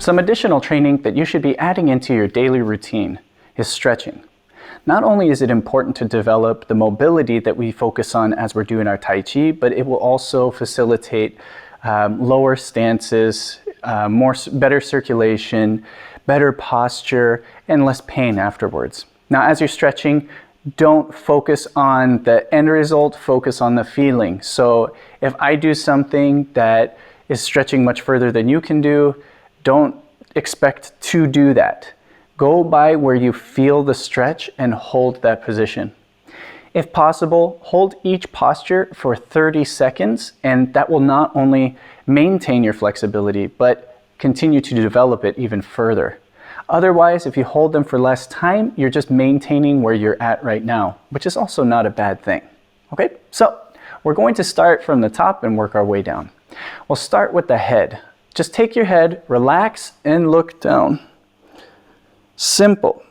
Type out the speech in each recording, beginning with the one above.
Some additional training that you should be adding into your daily routine is stretching. Not only is it important to develop the mobility that we focus on as we're doing our Tai Chi, but it will also facilitate lower stances, better circulation, better posture, and less pain afterwards. Now, as you're stretching, don't focus on the end result, focus on the feeling. So if I do something that is stretching much further than you can do, don't expect to do that. Go by where you feel the stretch and hold that position. If possible, hold each posture for 30 seconds, and that will not only maintain your flexibility, but continue to develop it even further. Otherwise, if you hold them for less time, you're just maintaining where you're at right now, which is also not a bad thing. Okay, so we're going to start from the top and work our way down. We'll start with the head. Just take your head, relax, and look down. Simple.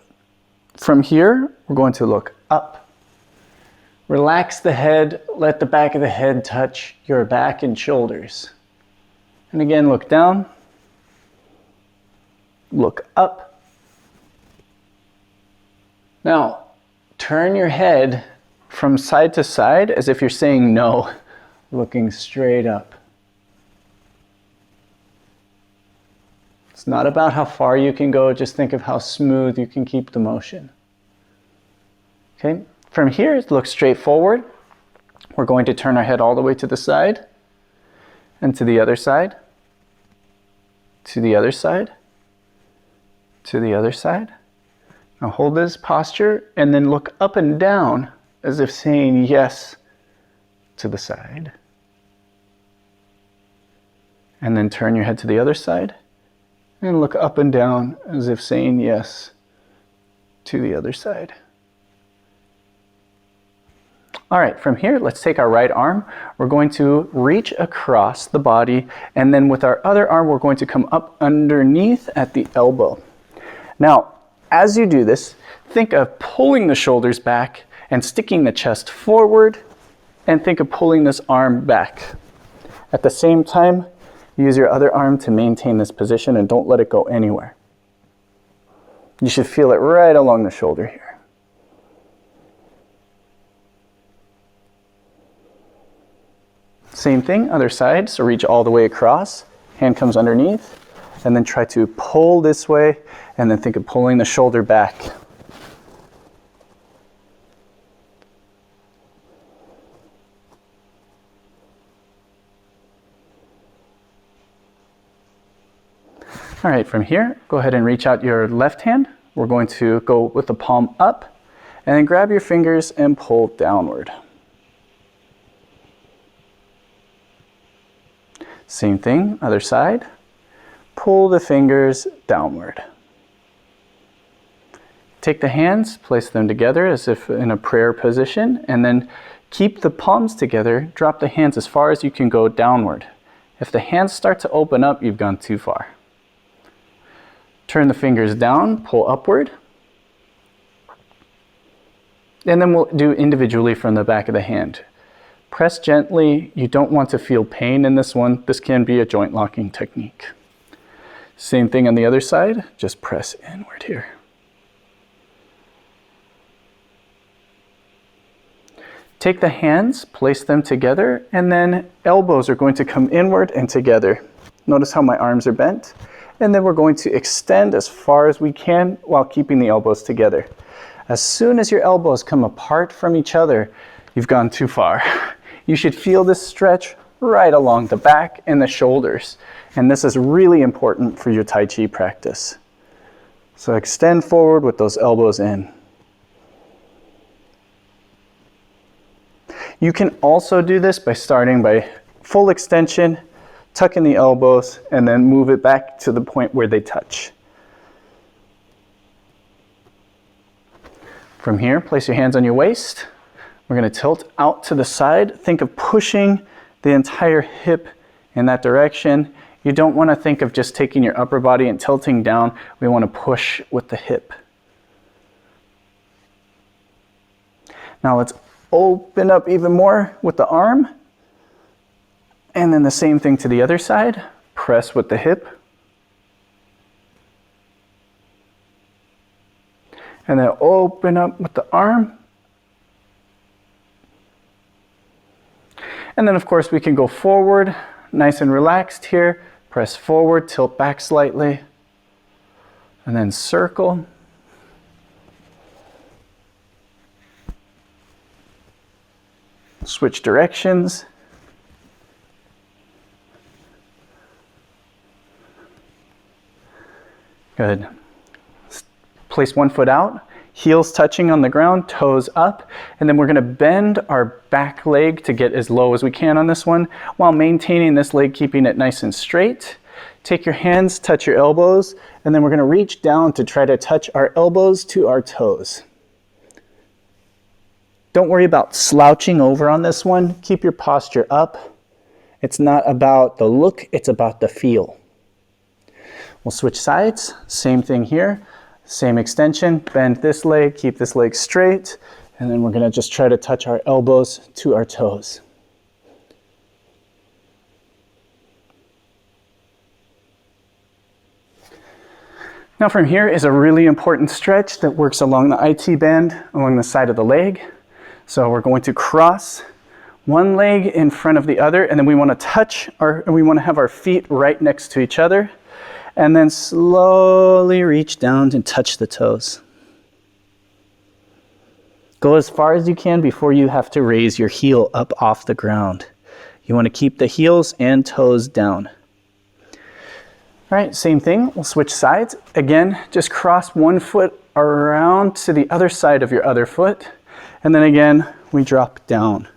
From here, we're going to look up. Relax the head, let the back of the head touch your back and shoulders. And again, look down. Look up. Now, turn your head from side to side as if you're saying no, looking straight up. It's not about how far you can go, just think of how smooth you can keep the motion. Okay, from here, look straight forward. We're going to turn our head all the way to the side, and to the other side, to the other side, to the other side. Now hold this posture, and then look up and down as if saying yes to the side. And then turn your head to the other side. And look up and down as if saying yes to the other side. All right, from here, let's take our right arm. We're going to reach across the body, and then with our other arm, we're going to come up underneath at the elbow. Now, as you do this, think of pulling the shoulders back and sticking the chest forward, and think of pulling this arm back. At the same time, use your other arm to maintain this position and don't let it go anywhere. You should feel it right along the shoulder here. Same thing, other side, so reach all the way across, hand comes underneath, and then try to pull this way, and then think of pulling the shoulder back. All right, from here, go ahead and reach out your left hand. We're going to go with the palm up, and then grab your fingers and pull downward. Same thing, other side. Pull the fingers downward. Take the hands, place them together as if in a prayer position, and then keep the palms together. Drop the hands as far as you can go downward. If the hands start to open up, you've gone too far. Turn the fingers down, pull upward. And then we'll do individually from the back of the hand. Press gently. You don't want to feel pain in this one. This can be a joint locking technique. Same thing on the other side. Just press inward here. Take the hands, place them together, and then elbows are going to come inward and together. Notice how my arms are bent. And then we're going to extend as far as we can while keeping the elbows together. As soon as your elbows come apart from each other, you've gone too far. You should feel this stretch right along the back and the shoulders. And this is really important for your Tai Chi practice. So extend forward with those elbows in. You can also do this by starting by full extension, tuck in the elbows, and then move it back to the point where they touch. From here, place your hands on your waist. We're going to tilt out to the side. Think of pushing the entire hip in that direction. You don't want to think of just taking your upper body and tilting down. We want to push with the hip. Now let's open up even more with the arm. And then the same thing to the other side. Press with the hip. And then open up with the arm. And then of course we can go forward, nice and relaxed here. Press forward, tilt back slightly, and then circle. Switch directions. Good. Place one foot out, heels touching on the ground, toes up, and then we're going to bend our back leg to get as low as we can on this one while maintaining this leg, keeping it nice and straight. Take your hands, touch your elbows, and then we're going to reach down to try to touch our elbows to our toes. Don't worry about slouching over on this one. Keep your posture up. It's not about the look, it's about the feel. We'll switch sides, same thing here. Same extension, bend this leg, keep this leg straight, and then we're going to just try to touch our elbows to our toes. Now from here is a really important stretch that works along the IT band, along the side of the leg. So we're going to cross one leg in front of the other, and then we want to have our feet right next to each other. And then slowly reach down and touch the toes. Go as far as you can before you have to raise your heel up off the ground. You want to keep the heels and toes down. All right, same thing. We'll switch sides. Again, just cross one foot around to the other side of your other foot. And then again, we drop down.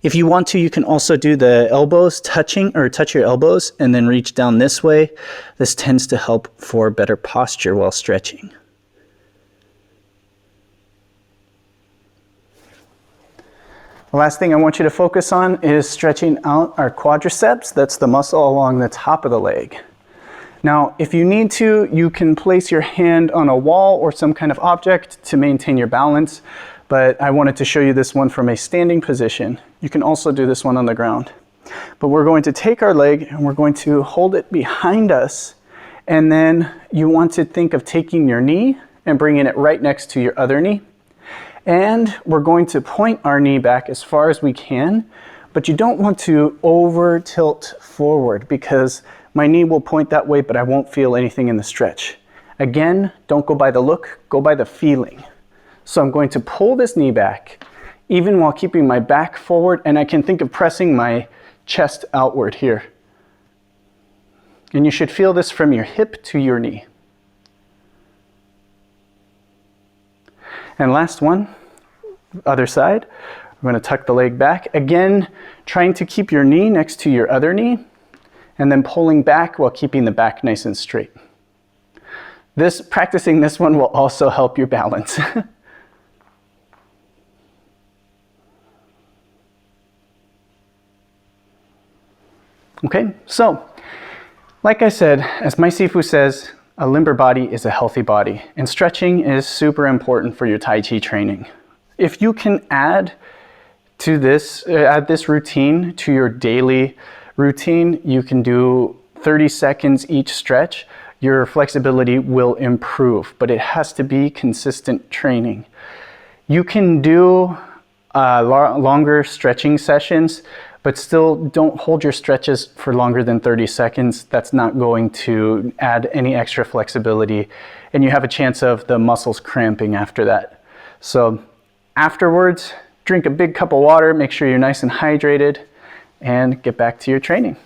If you want to, you can also do the elbows touching, or touch your elbows and then reach down this way. This tends to help for better posture while stretching. The last thing I want you to focus on is stretching out our quadriceps. That's the muscle along the top of the leg. Now, if you need to, you can place your hand on a wall or some kind of object to maintain your balance. But I wanted to show you this one from a standing position. You can also do this one on the ground. But we're going to take our leg and we're going to hold it behind us. And then you want to think of taking your knee and bringing it right next to your other knee. And we're going to point our knee back as far as we can. But you don't want to over tilt forward because my knee will point that way, but I won't feel anything in the stretch. Again, don't go by the look, go by the feeling. So I'm going to pull this knee back, even while keeping my back forward, and I can think of pressing my chest outward here. And you should feel this from your hip to your knee. And last one, other side. We're going to tuck the leg back. Again, trying to keep your knee next to your other knee, and then pulling back while keeping the back nice and straight. Practicing this one will also help your balance. Okay, so like I said, as my Sifu says, a limber body is a healthy body, and stretching is super important for your Tai Chi training. If you can add this routine to your daily routine, you can do 30 seconds each stretch. Your flexibility will improve, but it has to be consistent training. You can do longer stretching sessions, but still don't hold your stretches for longer than 30 seconds. That's not going to add any extra flexibility, and you have a chance of the muscles cramping after that. So afterwards, drink a big cup of water, make sure you're nice and hydrated, and get back to your training.